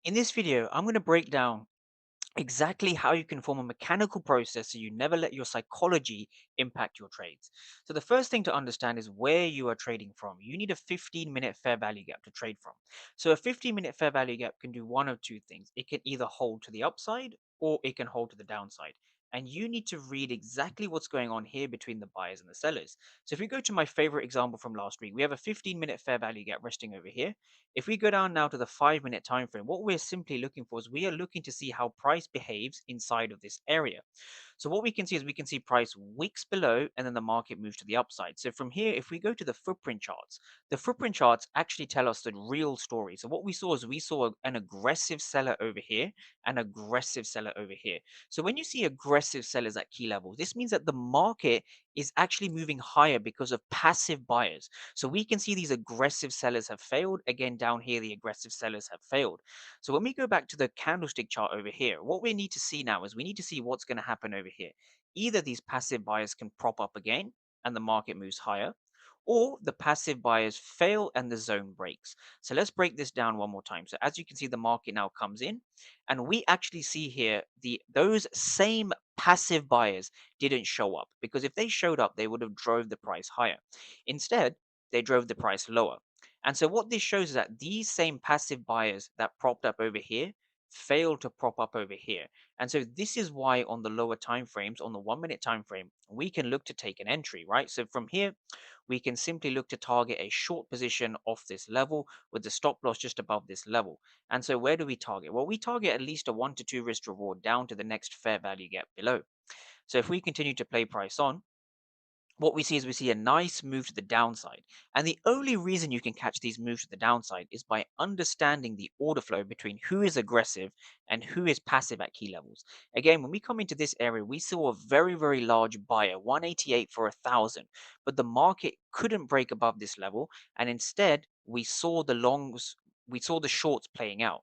In this video, I'm going to break down exactly how you can form a mechanical process so you never let your psychology impact your trades. So, the first thing to understand is where you are trading from. You need a 15-minute fair value gap to trade from. So, a 15-minute fair value gap can do one of two things: it can either hold to the upside or it can hold to the downside. And you need to read exactly what's going on here between the buyers and the sellers. So, if we go to my favorite example from last week, we have a 15-minute fair value gap resting over here. If we go down now to the 5-minute time frame, what we're simply looking for is we are looking to see how price behaves inside of this area. So what we can see is we can see price wicks below and then the market moves to the upside. So from here, if we go to the footprint charts actually tell us the real story. So what we saw is we saw an aggressive seller over here, an aggressive seller over here. So when you see aggressive sellers at key levels, this means that the market is actually moving higher because of passive buyers. So we can see these aggressive sellers have failed. Again, down here, the aggressive sellers have failed. So when we go back to the candlestick chart over here, what we need to see now is we need to see what's going to happen over here. Either these passive buyers can prop up again and the market moves higher, or the passive buyers fail and the zone breaks. So let's break this down one more time. So as you can see, the market now comes in, and we actually see here those same passive buyers didn't show up, because if they showed up, they would have drove the price higher. Instead, they drove the price lower. And so what this shows is that these same passive buyers that propped up over here failed to prop up over here. And so this is why on the lower time frames, on the 1 minute time frame, we can look to take an entry, right? So from here, we can simply look to target a short position off this level with the stop loss just above this level. And so where do we target? Well, we target at least a 1 to 2 risk reward down to the next fair value gap below. So if we continue to play price on, what we see is we see a nice move to the downside. And the only reason you can catch these moves to the downside is by understanding the order flow between who is aggressive and who is passive at key levels. Again, when we come into this area, we saw a very, very large buyer, 188 for 1,000, but the market couldn't break above this level. And instead, we saw the shorts playing out.